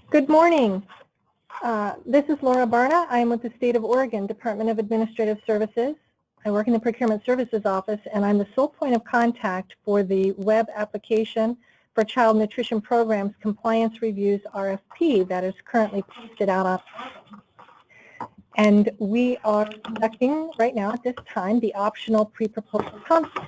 Good morning. This is Laura Barna. I'm with the State of Oregon Department of Administrative Services. I work in the Procurement Services Office, and I'm the sole point of contact for the web application for Child Nutrition Programs Compliance Reviews RFP that is currently posted out on. And we are conducting right now at this time the optional pre-proposal conference.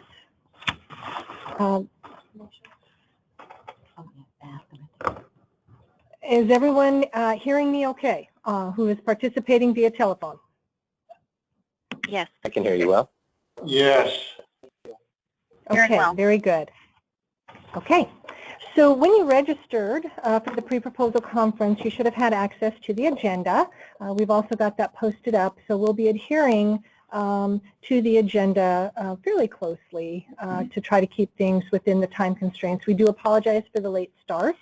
Is everyone hearing me okay, who is participating via telephone? Yes. I can hear you well. Yes. Okay, very good. Okay, so when you registered for the pre-proposal conference, you should have had access to the agenda. We've also got that posted up, so we'll be adhering to the agenda fairly closely to try to keep things within the time constraints. We do apologize for the late start.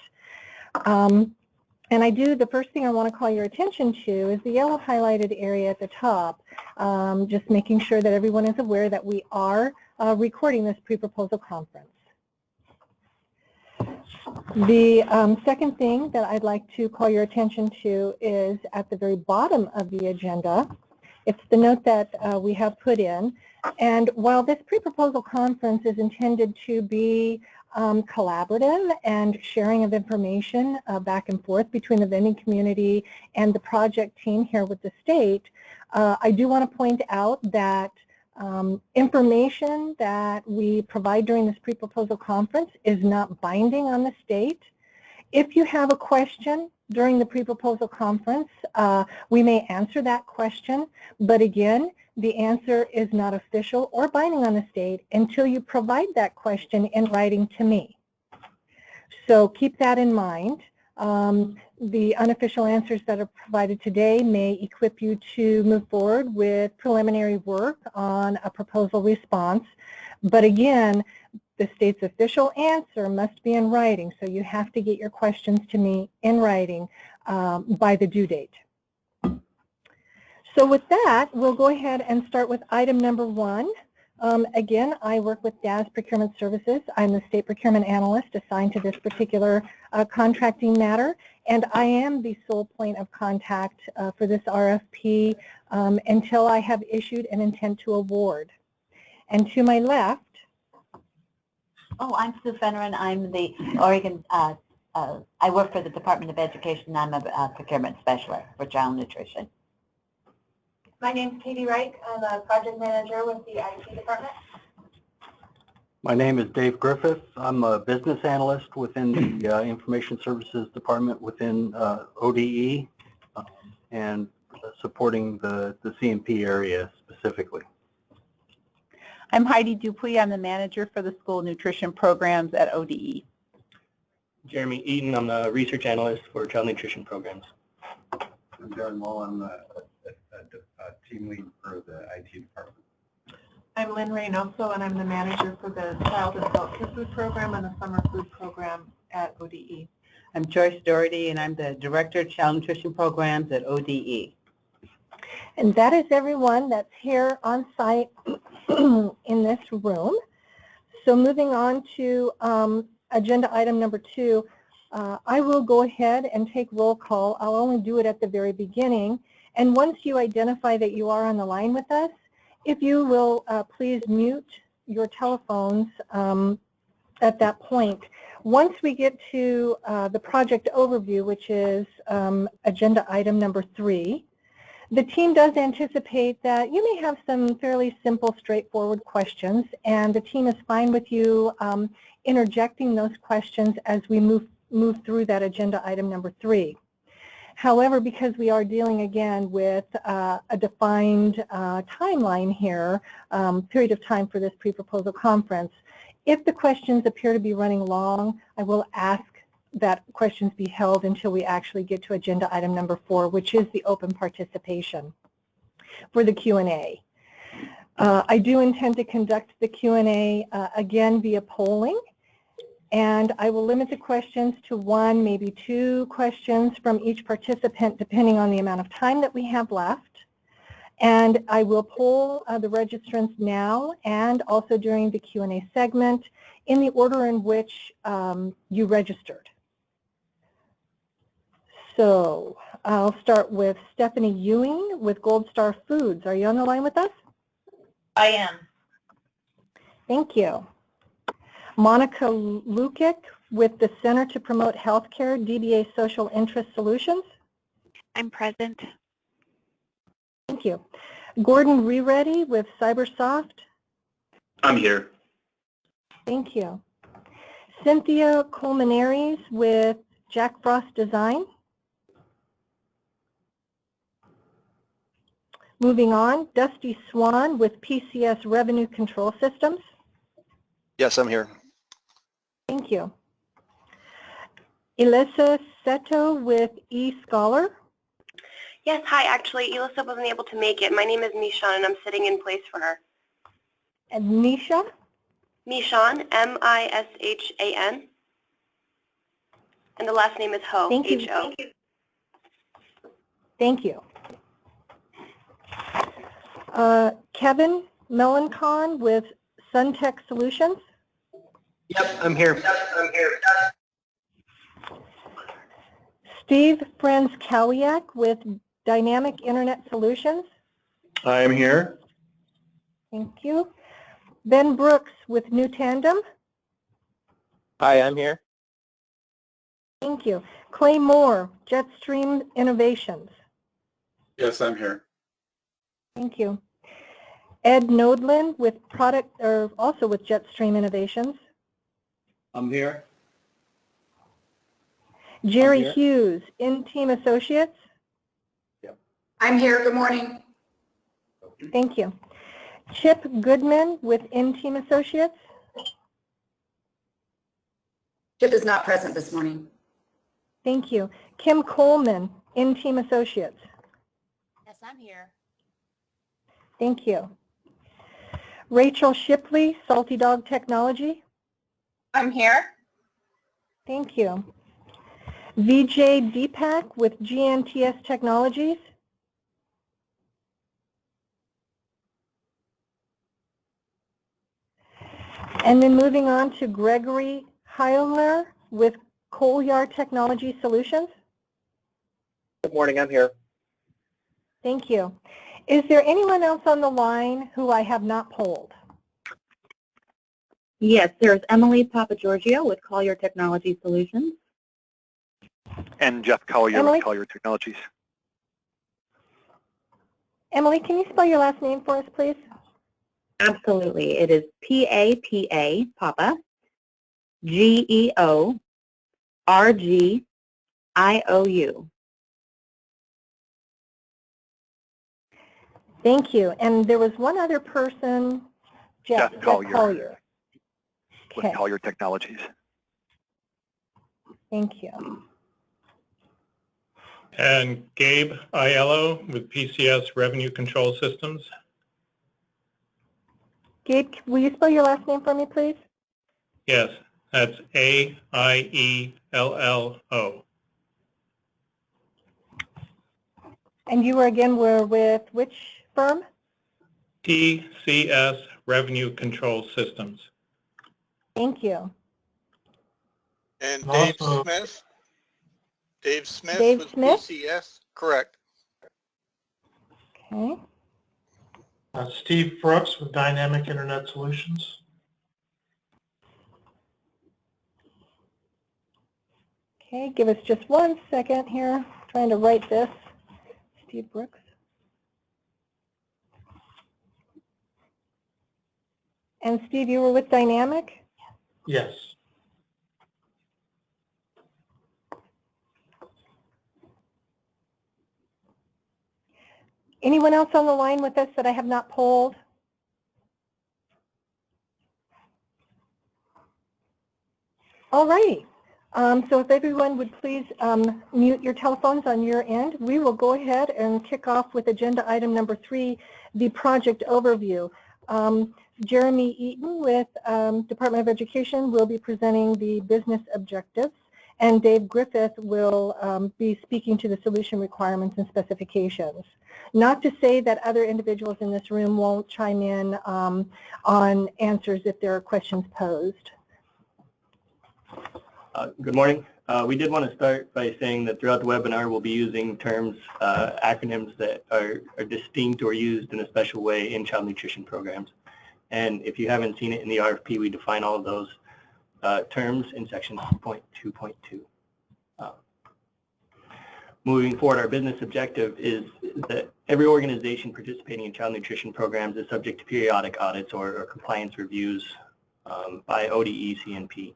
And the first thing I want to call your attention to is the yellow highlighted area at the top, just making sure that everyone is aware that we are recording this pre-proposal conference. The second thing that I'd like to call your attention to is at the very bottom of the agenda. It's the note that we have put in. And while this pre-proposal conference is intended to be collaborative and sharing of information back and forth between the vending community and the project team here with the state, I do want to point out that information that we provide during this pre-proposal conference is not binding on the state. If you have a question during the pre-proposal conference, we may answer that question, but again, the answer is not official or binding on the state until you provide that question in writing to me. So keep that in mind. The unofficial answers that are provided today may equip you to move forward with preliminary work on a proposal response. But again, the state's official answer must be in writing, so you have to get your questions to me in writing by the due date. So with that, we'll go ahead and start with item number 1. Again, I work with DAS Procurement Services. I'm the State Procurement Analyst assigned to this particular contracting matter, and I am the sole point of contact for this RFP until I have issued an intent to award. And to my left... Oh, I'm Sue Fenneran. I'm the Oregon, I work for the Department of Education. I'm a procurement specialist for child nutrition. My name is Katie Wright. I'm a project manager with the IT department. My name is Dave Griffith. I'm a business analyst within the Information Services Department within ODE and supporting the CNP area specifically. I'm Heidi Dupuy. I'm the manager for the school nutrition programs at ODE. Jeremy Eaton. I'm the research analyst for child nutrition programs. I'm Darren Mull. I'm a team lead for the IT department. I'm Lynn Reynoso, and I'm the manager for the Child and Adult Care Food Program and the Summer Food Program at ODE. I'm Joyce Doherty, and I'm the Director of Child Nutrition Programs at ODE. And that is everyone that's here on site in this room. So moving on to agenda item number 2, I will go ahead and take roll call. I'll only do it at the very beginning. And once you identify that you are on the line with us, if you will please mute your telephones at that point. Once we get to the project overview, which is agenda item number 3, the team does anticipate that you may have some fairly simple, straightforward questions, and the team is fine with you interjecting those questions as we move through that agenda item number 3. However, because we are dealing again with a defined timeline here, period of time for this pre-proposal conference, if the questions appear to be running long, I will ask that questions be held until we actually get to agenda item number 4, which is the open participation for the Q&A. I do intend to conduct the Q&A again via polling, and I will limit the questions to 1, maybe 2 questions from each participant depending on the amount of time that we have left. And I will poll the registrants now and also during the Q&A segment in the order in which you registered. So I'll start with Stephanie Ewing with Gold Star Foods. Are you on the line with us? I am. Thank you. Monica Lukic with the Center to Promote Healthcare, DBA Social Interest Solutions. I'm present. Thank you. Gordon Reready with CyberSoft. I'm here. Thank you. Cynthia Colmenares with Jack Frost Design. Moving on, Dusty Swan with PCS Revenue Control Systems. Yes, I'm here. Thank you. Elisa Seto with eScholar. Yes, hi. Actually, Elisa wasn't able to make it. My name is Mishan, and I'm sitting in place for her. And Nisha? Mishan, M-I-S-H-A-N. And the last name is Ho, Thank you. H-O. Thank you. Kevin Melancon with Suntech Solutions. Yep, I'm here. Steve Franz-Kowiak with Dynamic Internet Solutions. I am here. Thank you. Ben Brooks with New Tandem. Hi, I'm here. Thank you. Clay Moore, Jetstream Innovations. Yes, I'm here. Thank you. Ed Nodlin with also with Jetstream Innovations. I'm here. Jerry Hughes, In-Team Associates. I'm here. Good morning. Thank you. Chip Goodman with In-Team Associates. Chip is not present this morning. Thank you. Kim Coleman, In-Team Associates. Yes, I'm here. Thank you. Rachel Shipley, Salty Dog Technology. I'm here. Thank you. Vijay Deepak with GNTS Technologies. And then moving on to Gregory Heilner with Colyar Technology Solutions. Good morning, I'm here. Thank you. Is there anyone else on the line who I have not polled? Yes, there's Emily Papagiorgio with Collier Technology Solutions. And Jeff Collier Emily? with Collier Technologies. Emily, can you spell your last name for us, please? Absolutely. It is P-A-P-A, Papa, G-E-O-R-G-I-O-U. Thank you. And there was one other person, Jeff Collier. With Collier Technologies. Thank you. And Gabe Aiello with PCS Revenue Control Systems. Gabe, will you spell your last name for me, please? Yes, that's A-I-E-L-L-O. And you were with which firm? PCS Revenue Control Systems. Thank you. And Dave Smith. Dave Smith with PCS, correct. Okay. Steve Brooks with Dynamic Internet Solutions. Okay, give us just 1 second here. Trying to write this. Steve Brooks. And Steve, you were with Dynamic? Yes. Anyone else on the line with us that I have not polled? All righty. So if everyone would please mute your telephones on your end, we will go ahead and kick off with agenda item number 3, the project overview. Jeremy Eaton with Department of Education will be presenting the business objectives, and Dave Griffith will be speaking to the solution requirements and specifications. Not to say that other individuals in this room won't chime in on answers if there are questions posed. Good morning. We did want to start by saying that throughout the webinar we'll be using terms, acronyms that are distinct or used in a special way in child nutrition programs. And if you haven't seen it in the RFP, we define all of those terms in section 2.2.2. Moving forward, our business objective is that every organization participating in child nutrition programs is subject to periodic audits or compliance reviews by ODE CNP.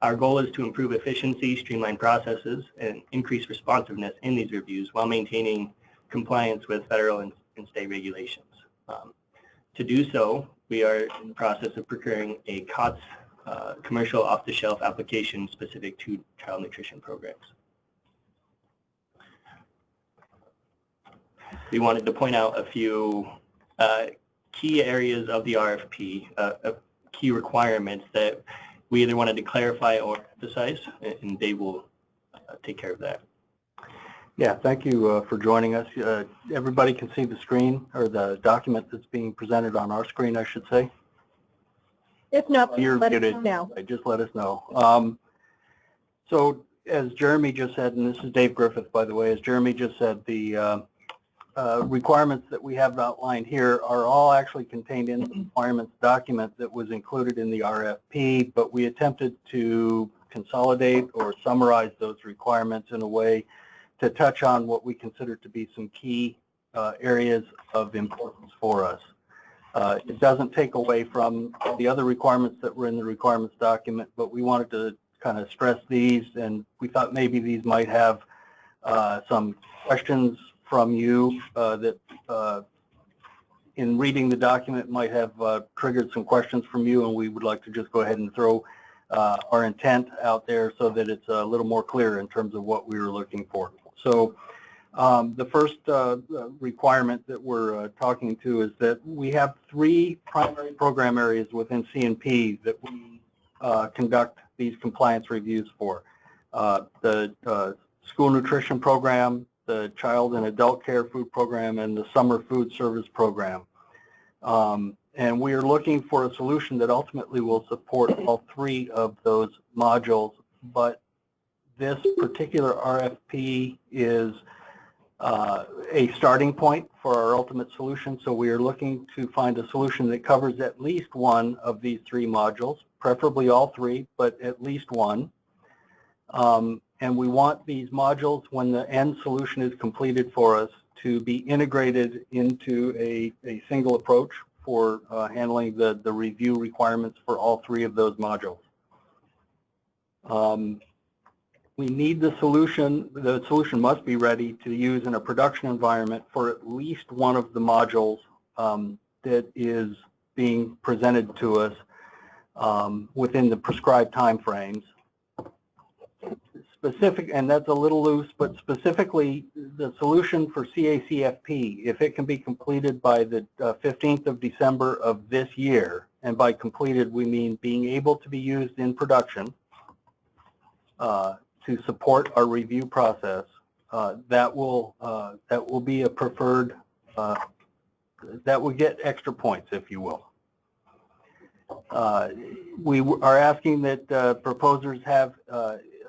Our goal is to improve efficiency, streamline processes, and increase responsiveness in these reviews while maintaining compliance with federal and state regulations. To do so, we are in the process of procuring a COTS commercial off-the-shelf application specific to child nutrition programs. We wanted to point out a few key areas of the RFP, key requirements that we either wanted to clarify or emphasize, and Dave will take care of that. Yeah, thank you for joining us. Everybody can see the screen, or the document that's being presented on our screen, I should say. If not, You're let us muted. know. Just let us know. So as Jeremy just said, and this is Dave Griffith, by the way, as Jeremy just said, the requirements that we have outlined here are all actually contained in the requirements document that was included in the RFP, but we attempted to consolidate or summarize those requirements in a way to touch on what we consider to be some key areas of importance for us. It doesn't take away from the other requirements that were in the requirements document, but we wanted to kind of stress these, and we thought maybe these might have some questions from you that in reading the document might have triggered some questions from you, and we would like to just go ahead and throw our intent out there so that it's a little more clear in terms of what we were looking for. So the first requirement that we're talking to is that we have 3 primary program areas within CNP that we conduct these compliance reviews for. The school nutrition program, the child and adult care food program, and the summer food service program. And we are looking for a solution that ultimately will support all 3 of those modules, but this particular RFP is a starting point for our ultimate solution, so we are looking to find a solution that covers at least one of these 3 modules, preferably all 3, but at least one. And we want these modules, when the end solution is completed for us, to be integrated into a single approach for handling the review requirements for all 3 of those modules. We need the solution must be ready to use in a production environment for at least one of the modules that is being presented to us within the prescribed time frames. And that's a little loose, but specifically the solution for CACFP, if it can be completed by the 15th of December of this year, and by completed we mean being able to be used in production to support our review process, that will be a preferred, that will get extra points, if you will. We are asking that proposers have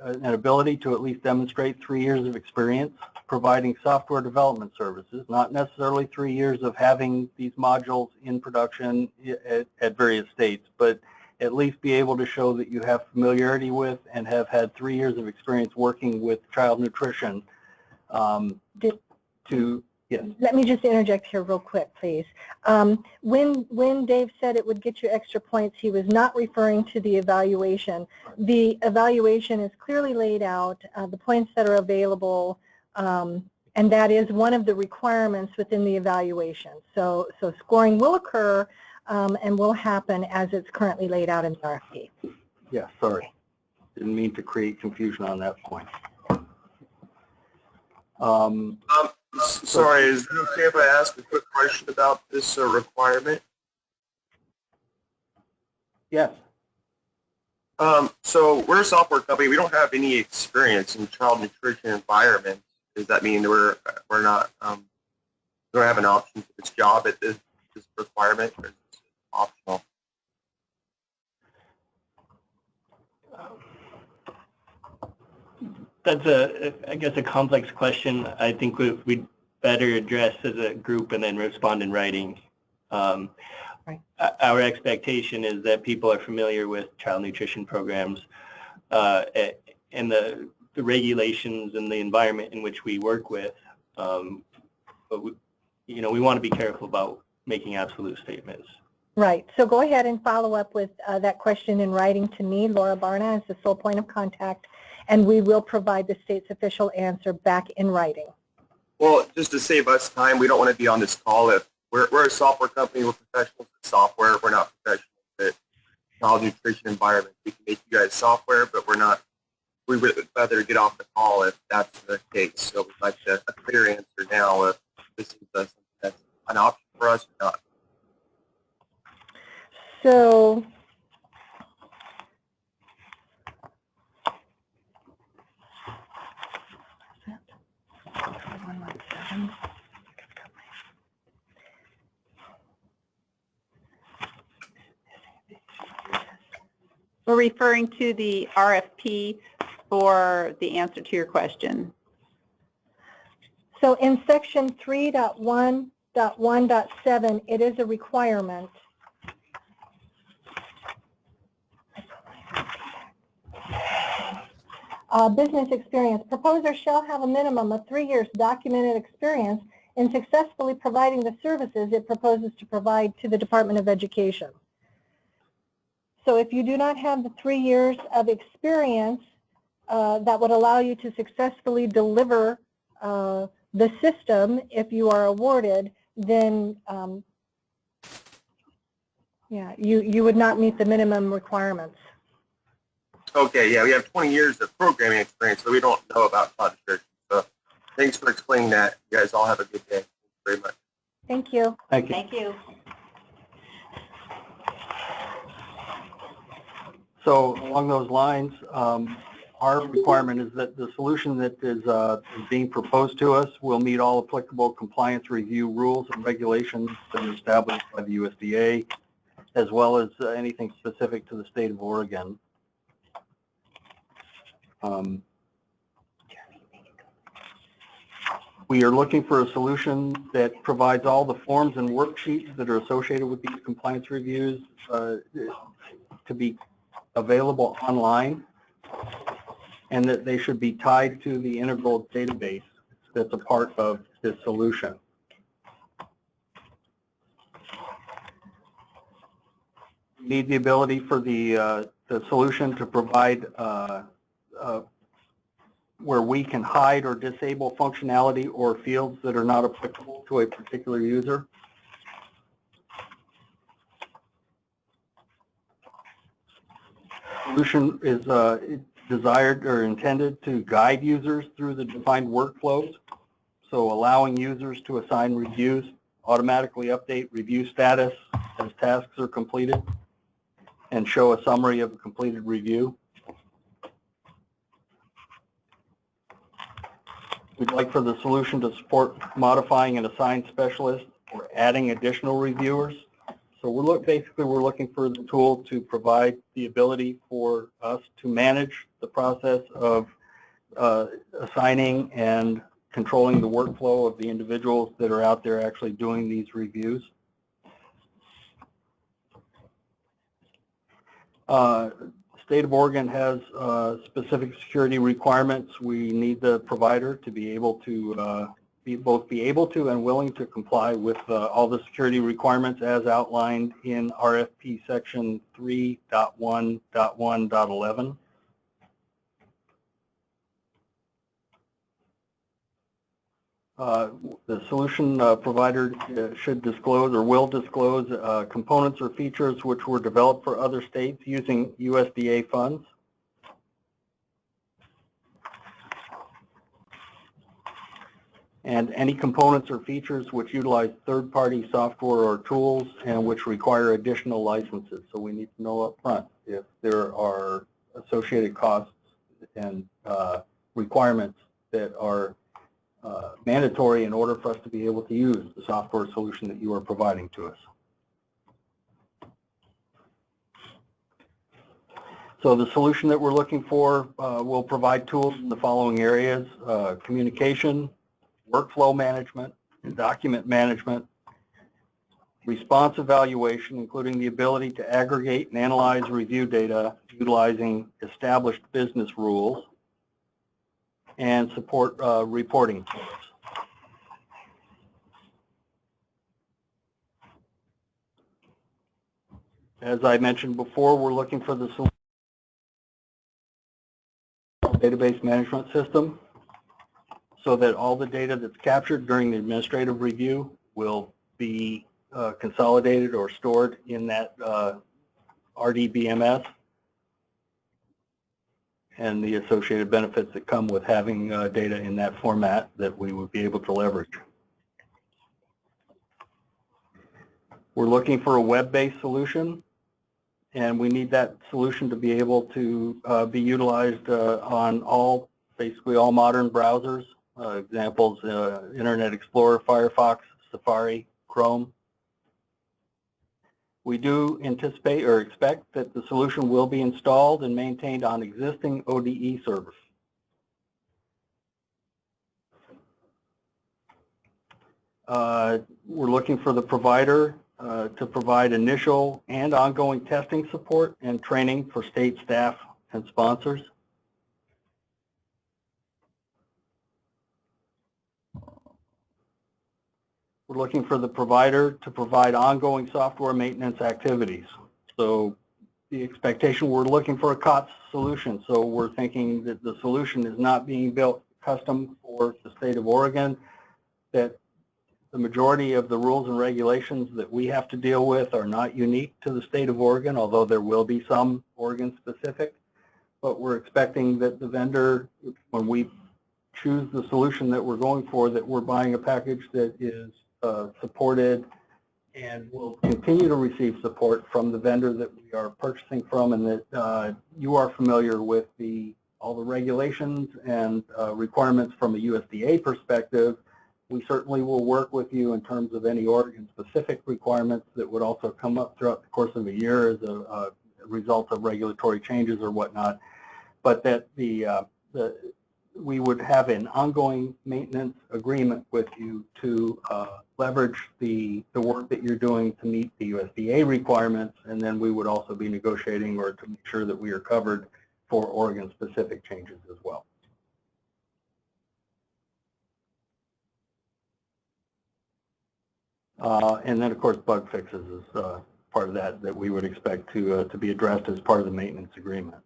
an ability to at least demonstrate 3 years of experience providing software development services, not necessarily 3 years of having these modules in production at various states, but at least be able to show that you have familiarity with and have had 3 years of experience working with child nutrition. Yes. Let me just interject here real quick, please. When Dave said it would get you extra points, he was not referring to the evaluation. The evaluation is clearly laid out, the points that are available, and that is one of the requirements within the evaluation. So scoring will occur and will happen as it's currently laid out in the RFP. Yeah, sorry. Didn't mean to create confusion on that point. Sorry, is it okay if I ask a quick question about this requirement? Yes. So we're a software company. We don't have any experience in child nutrition environments. Does that mean we're not we don't have an option for this job at this requirement, or is it optional? That's I guess, a complex question. I think we'd better address as a group and then respond in writing. Right. Our expectation is that people are familiar with child nutrition programs and the regulations and the environment in which we work with. But we want to be careful about making absolute statements. Right. So go ahead and follow up with that question in writing to me, Laura Barna, as the sole point of contact, and we will provide the state's official answer back in writing. Well, just to save us time, we don't want to be on this call. If we're a software company, we're professionals in software. We're not professionals at child nutrition environment. We can make you guys software, but we're not. We would rather get off the call if that's the case. So we'd like a clear answer now if this is something that's an option for us or not. So We're referring to the RFP for the answer to your question. So in section 3.1.1.7, it is a requirement. Business experience. Proposer shall have a minimum of 3 years documented experience in successfully providing the services it proposes to provide to the Department of Education. So if you do not have the 3 years of experience that would allow you to successfully deliver the system, if you are awarded, then yeah, you would not meet the minimum requirements. Okay, yeah, we have 20 years of programming experience, so we don't know about child nutrition. So thanks for explaining that. You guys all have a good day. Thank you very much. Thank you. Thank you. Thank you. So along those lines, our requirement is that the solution that is being proposed to us will meet all applicable compliance review rules and regulations that are established by the USDA, as well as anything specific to the state of Oregon. We are looking for a solution that provides all the forms and worksheets that are associated with these compliance reviews to be available online, and that they should be tied to the integral database that's a part of this solution. We need the ability for the solution to provide where we can hide or disable functionality or fields that are not applicable to a particular user. Solution is desired or intended to guide users through the defined workflows, so allowing users to assign reviews, automatically update review status as tasks are completed, and show a summary of a completed review. We'd like for the solution to support modifying an assigned specialist or adding additional reviewers. So basically we're looking for the tool to provide the ability for us to manage the process of assigning and controlling the workflow of the individuals that are out there actually doing these reviews. State of Oregon has specific security requirements. We need the provider to be able to both be able to and willing to comply with all the security requirements as outlined in RFP section 3.1.1.11. The solution provider should disclose or will disclose components or features which were developed for other states using USDA funds. And any components or features which utilize third-party software or tools and which require additional licenses. So we need to know up front if there are associated costs and requirements that are mandatory in order for us to be able to use the software solution that you are providing to us. So the solution that we're looking for will provide tools in the following areas: communication, workflow management, document management, response evaluation, including the ability to aggregate and analyze review data utilizing established business rules, and support reporting tools. As I mentioned before, we're looking for the database management system so that all the data that's captured during the administrative review will be consolidated or stored in that RDBMS, and the associated benefits that come with having data in that format that we would be able to leverage. We're looking for a web-based solution, and we need that solution to be able to be utilized on basically all modern browsers. Examples, Internet Explorer, Firefox, Safari, Chrome. We do anticipate or expect that the solution will be installed and maintained on existing ODE servers. We're looking for the provider to provide initial and ongoing testing support and training for state staff and sponsors. We're looking for the provider to provide ongoing software maintenance activities. So the expectation, we're looking for a COTS solution. So we're thinking that the solution is not being built custom for the state of Oregon, that the majority of the rules and regulations that we have to deal with are not unique to the state of Oregon, although there will be some Oregon specific. But we're expecting that the vendor, when we choose the solution that we're going for, that we're buying a package that is supported and will continue to receive support from the vendor that we are purchasing from, and that you are familiar with all the regulations and requirements from a USDA perspective. We certainly will work with you in terms of any Oregon-specific requirements that would also come up throughout the course of a year as a result of regulatory changes or whatnot, but that we would have an ongoing maintenance agreement with you to leverage the work that you're doing to meet the USDA requirements, and then we would also be negotiating or to make sure that we are covered for Oregon-specific changes as well. And then, of course, bug fixes is part of that we would expect to be addressed as part of the maintenance agreement.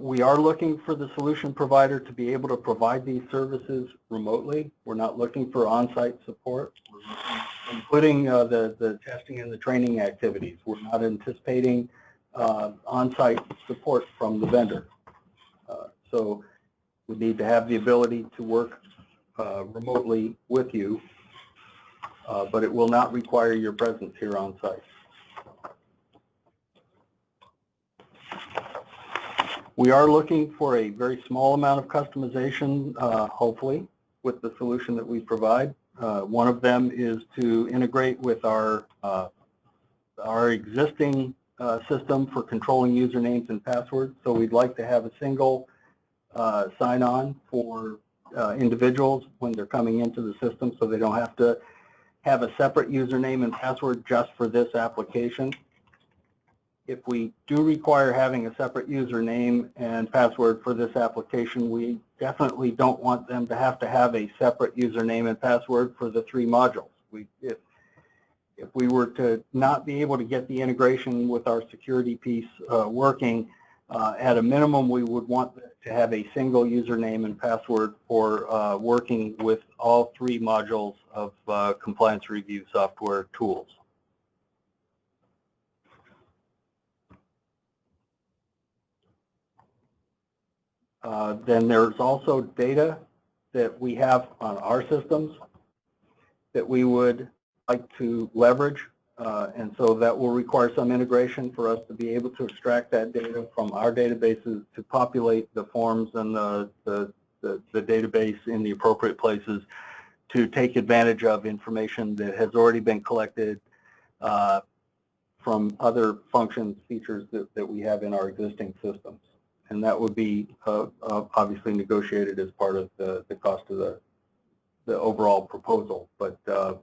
We are looking for the solution provider to be able to provide these services remotely. We're not looking for on-site support, including the testing and the training activities. We're not anticipating on-site support from the vendor. So we need to have the ability to work remotely with you, but it will not require your presence here on site. We are looking for a very small amount of customization, hopefully, with the solution that we provide. One of them is to integrate with our existing system for controlling usernames and passwords. So we'd like to have a single sign-on for individuals when they're coming into the system, so they don't have to have a separate username and password just for this application. If we do require having a separate username and password for this application, we definitely don't want them to have a separate username and password for the 3 modules. If we were to not be able to get the integration with our security piece working, at a minimum, we would want to have a single username and password for working with all 3 modules of compliance review software tools. Then there's also data that we have on our systems that we would like to leverage, and so that will require some integration for us to be able to extract that data from our databases to populate the forms and the database in the appropriate places to take advantage of information that has already been collected from other functions, features that we have in our existing systems. And that would be obviously negotiated as part of the cost of the overall proposal. But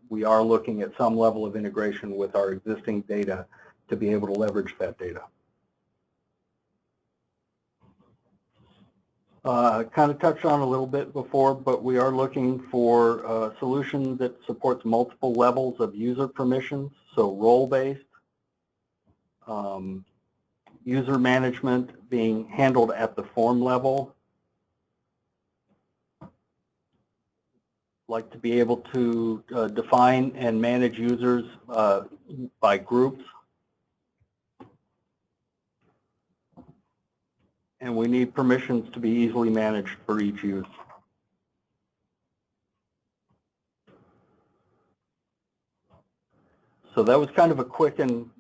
we are looking at some level of integration with our existing data to be able to leverage that data. Kind of touched on a little bit before, but we are looking for a solution that supports multiple levels of user permissions, so role-based, user management being handled at the form level. Like to be able to define and manage users by groups. And we need permissions to be easily managed for each user. So that was kind of a quick and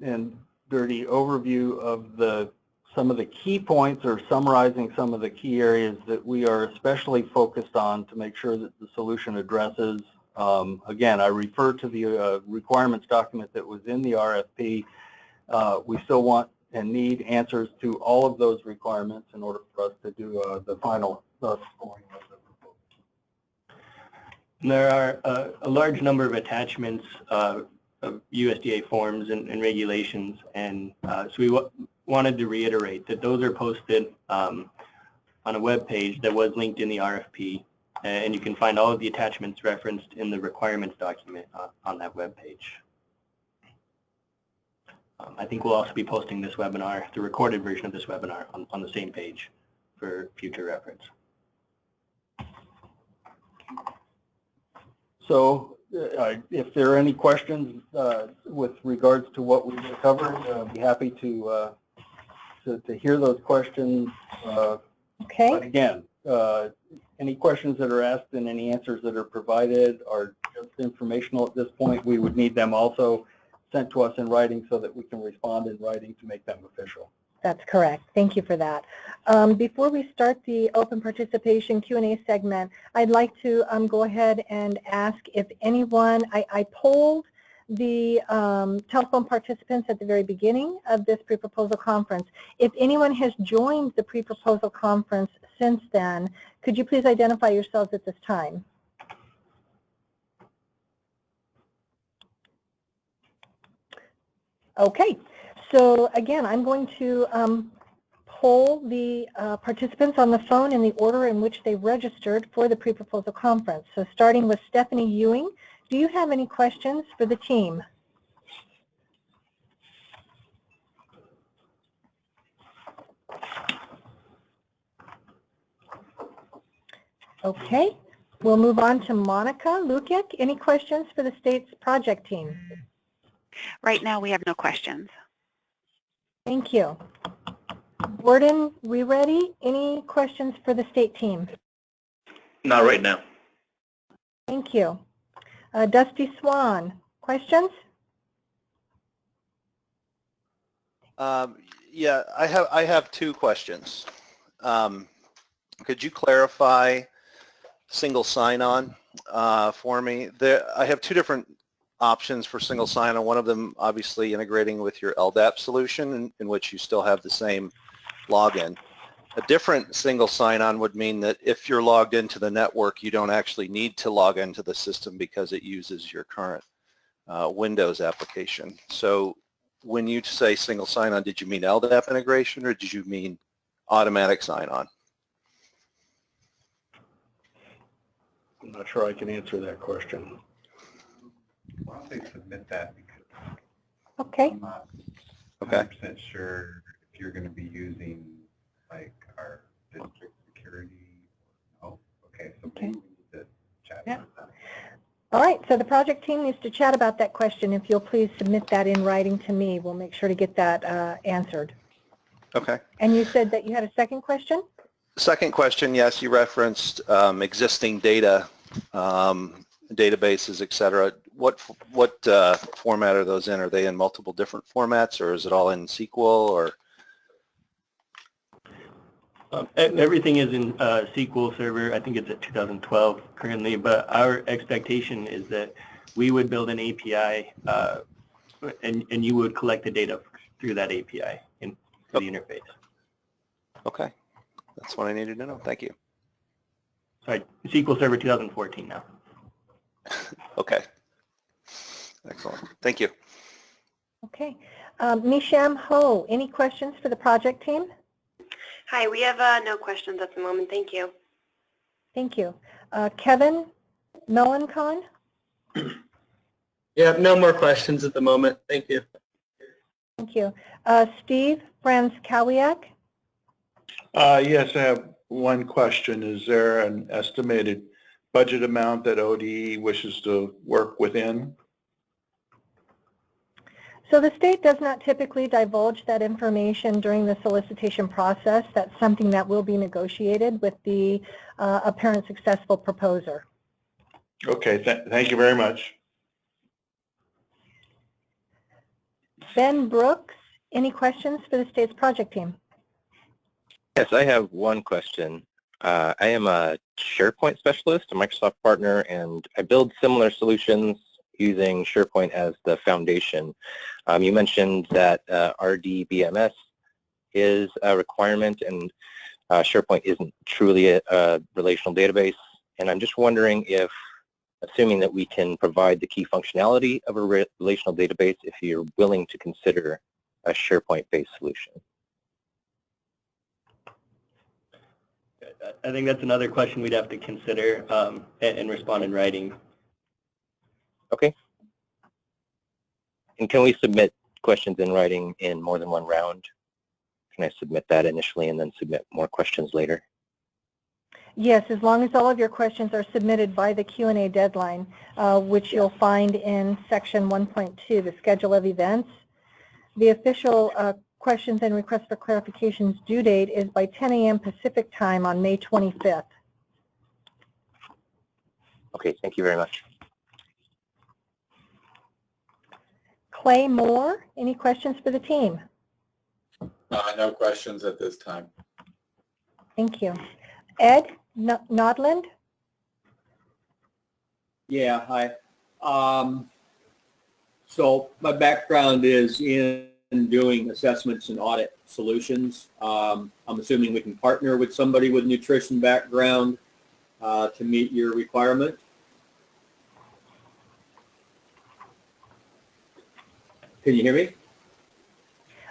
dirty overview of some of the key points, or summarizing some of the key areas that we are especially focused on to make sure that the solution addresses. Again, I refer to the requirements document that was in the RFP. We still want and need answers to all of those requirements in order for us to do the final scoring of the proposal. There are a large number of attachments of USDA forms and regulations, and so we wanted to reiterate that those are posted on a web page that was linked in the RFP, and you can find all of the attachments referenced in the requirements document on that web page. I think we'll also be posting this webinar, the recorded version of this webinar, on the same page for future reference. So if there are any questions with regards to what we just covered, I'd be happy to hear those questions. Okay. But again, any questions that are asked and any answers that are provided are just informational at this point. We would need them also sent to us in writing so that we can respond in writing to make them official. That's correct. Thank you for that. Before we start the open participation Q&A segment, I'd like to go ahead and ask if anyone, I polled the telephone participants at the very beginning of this pre-proposal conference. If anyone has joined the pre-proposal conference since then, could you please identify yourselves at this time? Okay, so again, I'm going to poll the participants on the phone in the order in which they registered for the pre-proposal conference. So starting with Stephanie Ewing, do you have any questions for the team? Okay, we'll move on to Monica Lukic. Any questions for the state's project team? Right now, we have no questions. Thank you. Gordon, we ready? Any questions for the state team? Not right now. Thank you. Dusty Swan, questions? Yeah, I have two questions. Could you clarify single sign-on for me? I have two different options for single sign-on. One of them obviously integrating with your LDAP solution in which you still have the same login. A different single sign-on would mean that if you're logged into the network, you don't actually need to log into the system because it uses your current Windows application. So when you say single sign-on, did you mean LDAP integration or did you mean automatic sign-on? I'm not sure I can answer that question. Why don't they submit that, because okay. I'm not 100% sure if you're going to be using like our district security. Oh, okay, so maybe we need to chat about that. All right, so the project team needs to chat about that question. If you'll please submit that in writing to me, we'll make sure to get that answered. Okay. And you said that you had a second question? Second question, yes, you referenced existing data, databases, et cetera. What format are those in? Are they in multiple different formats, or is it all in SQL, or? Everything is in SQL Server. I think it's at 2012 currently, but our expectation is that we would build an API and you would collect the data through that API in the interface. Okay, that's what I needed to know. Thank you. Sorry, SQL Server 2014 now. Okay. Excellent. Thank you. Okay. Misham Ho, any questions for the project team? Hi, we have no questions at the moment. Thank you. Thank you. Kevin Melancon? Yeah, no more questions at the moment. Thank you. Thank you. Steve Franz-Kawiak? Yes, I have one question. Is there an estimated budget amount that ODE wishes to work within? So the state does not typically divulge that information during the solicitation process. That's something that will be negotiated with the apparent successful proposer. Okay, thank you very much. Ben Brooks, any questions for the state's project team? Yes, I have one question. I am a SharePoint specialist, a Microsoft partner, and I build similar solutions using SharePoint as the foundation. You mentioned that RDBMS is a requirement and SharePoint isn't truly a relational database. And I'm just wondering if, assuming that we can provide the key functionality of a relational database, if you're willing to consider a SharePoint-based solution. I think that's another question we'd have to consider and respond in writing. Okay. And can we submit questions in writing in more than one round? Can I submit that initially and then submit more questions later? Yes, as long as all of your questions are submitted by the Q&A deadline, which you'll find in section 1.2, the schedule of events. The official questions and requests for clarifications due date is by 10 a.m. Pacific time on May 25th. Okay, thank you very much. Clay Moore, any questions for the team? No questions at this time. Thank you. Ed Nodland? Yeah, hi. So my background is in doing assessments and audit solutions. I'm assuming we can partner with somebody with nutrition background to meet your requirement. Can you hear me?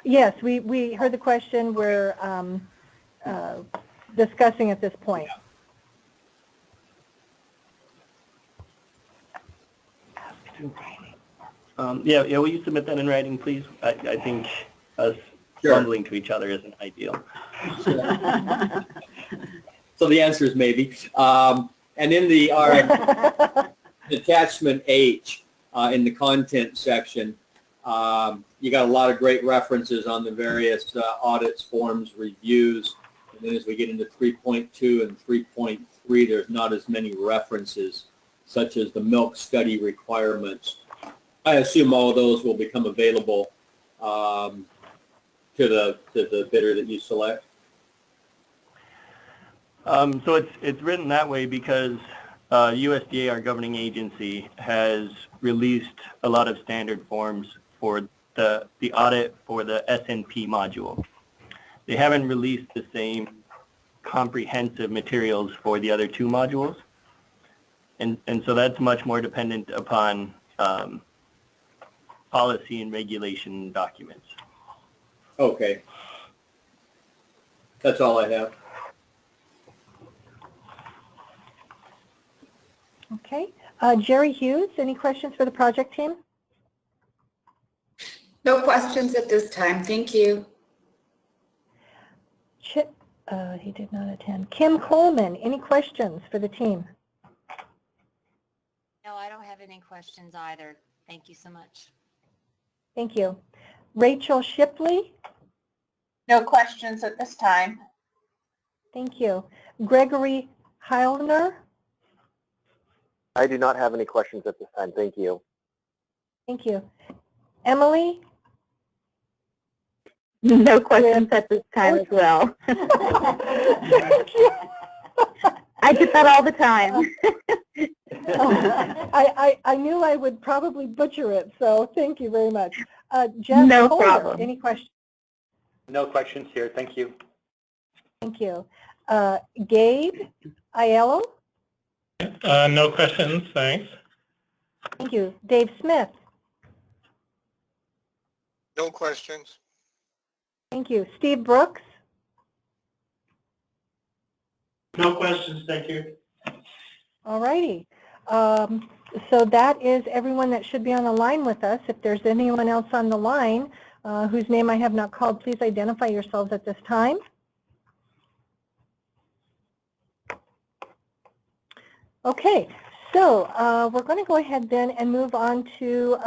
Yes, we heard the question. We're discussing at this point. Yeah, will you submit that in writing, please? I think us mumbling to each other isn't ideal. So the answer is maybe. And in the attachment H in the content section, you got a lot of great references on the various audits, forms, reviews. And then as we get into 3.2 and 3.3, there's not as many references, such as the milk study requirements. I assume all of those will become available to the bidder that you select. So it's written that way because USDA, our governing agency, has released a lot of standard forms for the audit for the CNP module. They haven't released the same comprehensive materials for the other two modules, and so that's much more dependent upon policy and regulation documents. Okay. That's all I have. Okay. Jerry Hughes, any questions for the project team? No questions at this time. Thank you. Chip, he did not attend. Kim Coleman, any questions for the team? No, I don't have any questions either. Thank you so much. Thank you. Rachel Shipley? No questions at this time. Thank you. Gregory Heilner? I do not have any questions at this time. Thank you. Thank you. Emily? No questions at this time as well. Thank you. I get that all the time. I knew I would probably butcher it, so thank you very much. Jeff No Holder, problem. any questions? No questions here. Thank you. Thank you. Gabe Aiello? No questions, thanks. Thank you. Dave Smith? No questions. Thank you. Steve Brooks? No questions, thank you. All righty. So that is everyone that should be on the line with us. If there's anyone else on the line whose name I have not called, please identify yourselves at this time. Okay, so we're going to go ahead then and move on to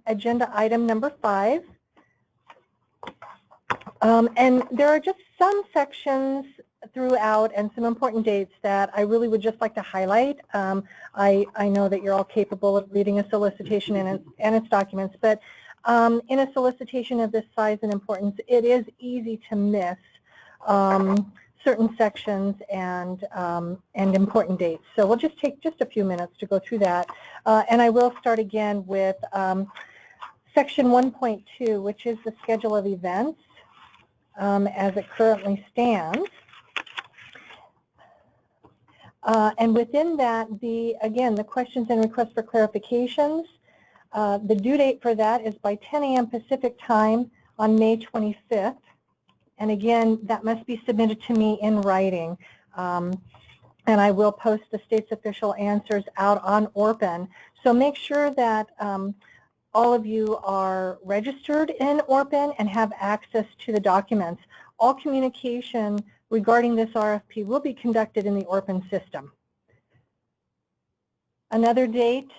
agenda item number 5. And there are just some sections throughout and some important dates that I really would just like to highlight. I know that you're all capable of reading a solicitation and its documents, but in a solicitation of this size and importance, it is easy to miss certain sections and important dates. So we'll just take just a few minutes to go through that. And I will start again with section 1.2, which is the schedule of events as it currently stands. And within that, again, the questions and requests for clarifications, the due date for that is by 10 a.m. Pacific time on May 25th. And again, that must be submitted to me in writing. And I will post the state's official answers out on ORPN. So make sure that all of you are registered in ORPN and have access to the documents. All communication regarding this RFP will be conducted in the ORPN system. Another date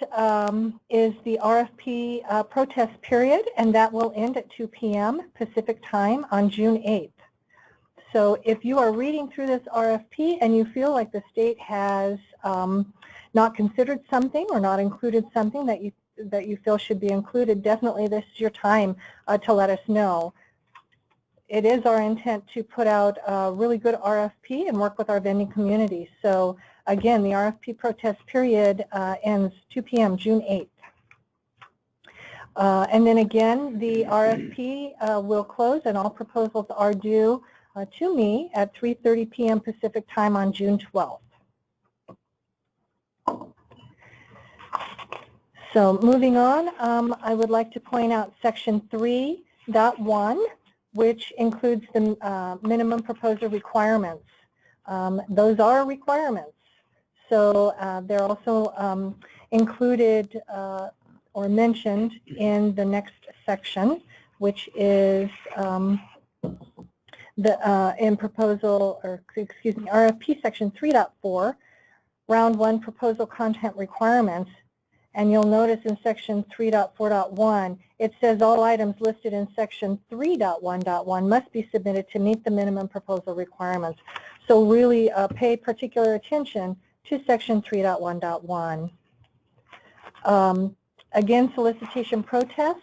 is the RFP protest period, and that will end at 2 p.m. Pacific time on June 8th. So if you are reading through this RFP and you feel like the state has not considered something or not included something that you feel should be included, definitely this is your time to let us know. It is our intent to put out a really good RFP and work with our vending community. So again, the RFP protest period ends 2 p.m. June 8th. And then again, the RFP will close and all proposals are due to me at 3:30 p.m. Pacific time on June 12th. So moving on, I would like to point out section 3.1, which includes the minimum proposer requirements. Those are requirements. So they're also included or mentioned in the next section, which is in proposal, or excuse me, RFP section 3.4, round 1 proposal content requirements. And you'll notice in section 3.4.1, it says all items listed in section 3.1.1 must be submitted to meet the minimum proposal requirements. So really pay particular attention to section 3.1.1. Again, solicitation protests.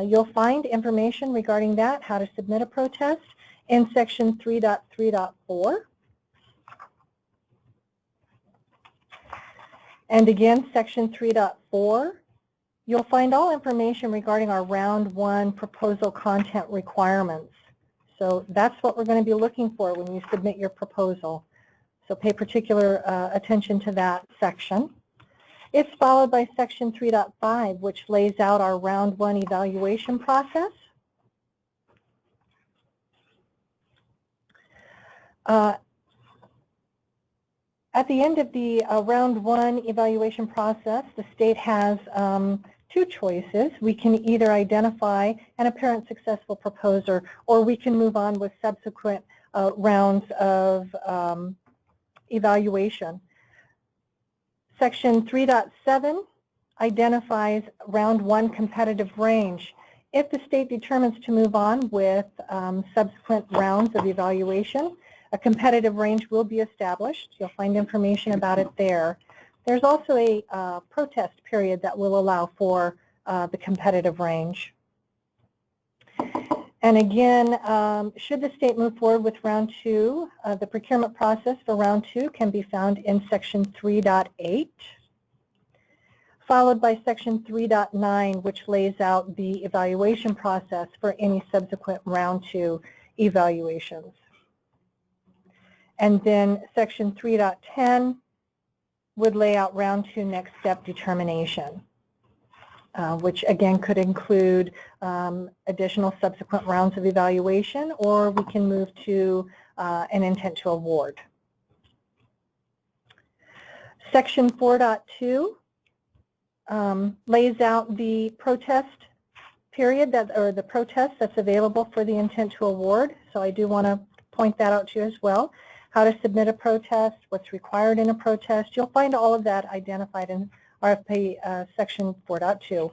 You'll find information regarding that, how to submit a protest, in section 3.3.4. And again, section 3.4, you'll find all information regarding our round 1 proposal content requirements. So that's what we're going to be looking for when you submit your proposal. So pay particular attention to that section. It's followed by section 3.5, which lays out our round 1 evaluation process. At the end of the round 1 evaluation process, the state has 2 choices. We can either identify an apparent successful proposer, or we can move on with subsequent rounds of evaluation. Section 3.7 identifies round 1 competitive range. If the state determines to move on with subsequent rounds of evaluation, a competitive range will be established. You'll find information about it there. There's also a protest period that will allow for the competitive range. And again, should the state move forward with round 2, the procurement process for round 2 can be found in section 3.8. followed by section 3.9, which lays out the evaluation process for any subsequent round 2 evaluations. And then section 3.10 would lay out round 2 next step determination, which again could include additional subsequent rounds of evaluation, or we can move to an intent to award. Section 4.2 lays out the protest period or the protest that's available for the intent to award. So I do want to point that out to you as well. How to submit a protest, what's required in a protest. You'll find all of that identified in RFP section 4.2.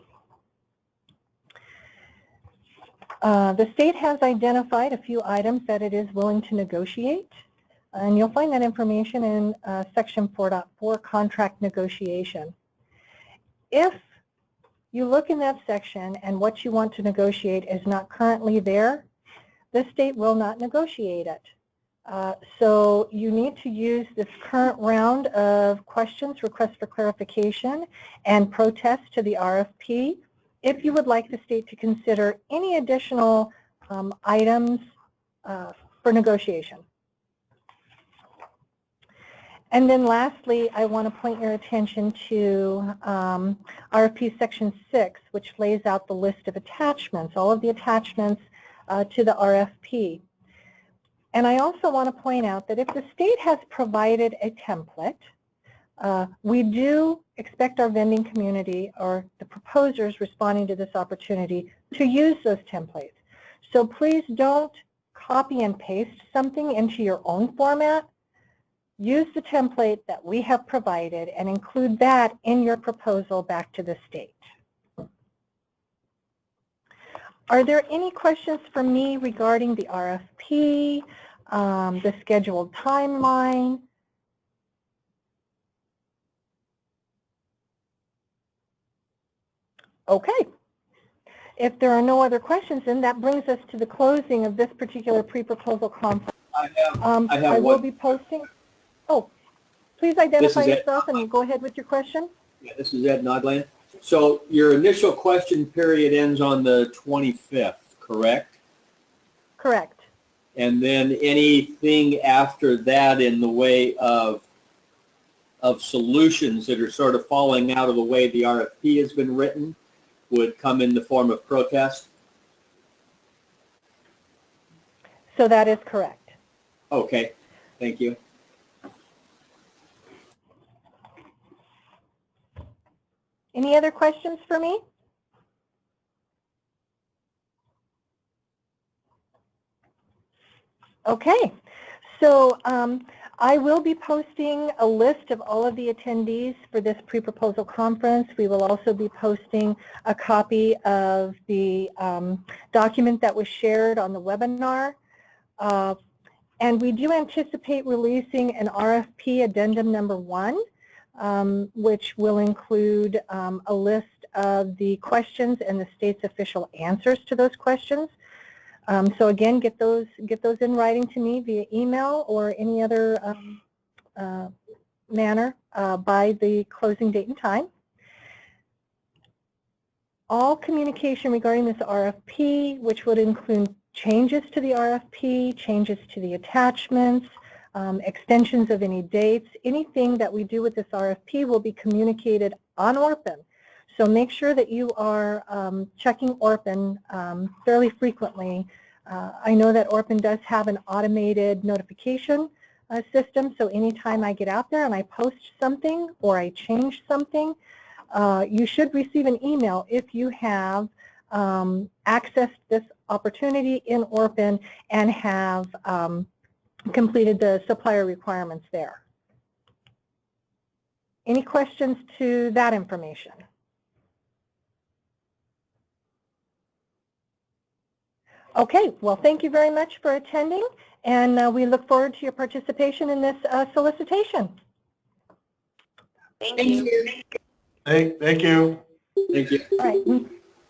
The state has identified a few items that it is willing to negotiate, and you'll find that information in section 4.4, contract negotiation. If you look in that section and what you want to negotiate is not currently there, the state will not negotiate it. So you need to use this current round of questions, requests for clarification, and protests to the RFP if you would like the state to consider any additional items for negotiation. And then lastly, I want to point your attention to RFP section 6, which lays out the list of attachments, all of the attachments to the RFP. And I also want to point out that if the state has provided a template, we do expect our vending community or the proposers responding to this opportunity to use those templates. So please don't copy and paste something into your own format. Use the template that we have provided and include that in your proposal back to the state. Are there any questions for me regarding the RFP, the scheduled timeline? Okay. If there are no other questions, then that brings us to the closing of this particular pre-proposal conference. I will be posting. Oh, please identify yourself and go ahead with your question. Yeah, this is Ed Nodland. So your initial question period ends on the 25th, correct? Correct. And then anything after that in the way of solutions that are sort of falling out of the way the RFP has been written would come in the form of protest? So that is correct. Okay, thank you. Any other questions for me? Okay, so I will be posting a list of all of the attendees for this pre-proposal conference. We will also be posting a copy of the document that was shared on the webinar. And we do anticipate releasing an RFP addendum number 1, which will include a list of the questions and the state's official answers to those questions. So again, get those in writing to me via email or any other manner by the closing date and time. All communication regarding this RFP, which would include changes to the RFP, changes to the attachments, extensions of any dates, anything that we do with this RFP will be communicated on ORPN. So make sure that you are checking ORPN fairly frequently. I know that ORPN does have an automated notification system, so anytime I get out there and I post something or I change something, you should receive an email if you have accessed this opportunity in ORPN and have completed the supplier requirements there. Any questions to that information? Okay, well, thank you very much for attending, and we look forward to your participation in this solicitation. Thank you. Hey, thank you. Thank you. All right.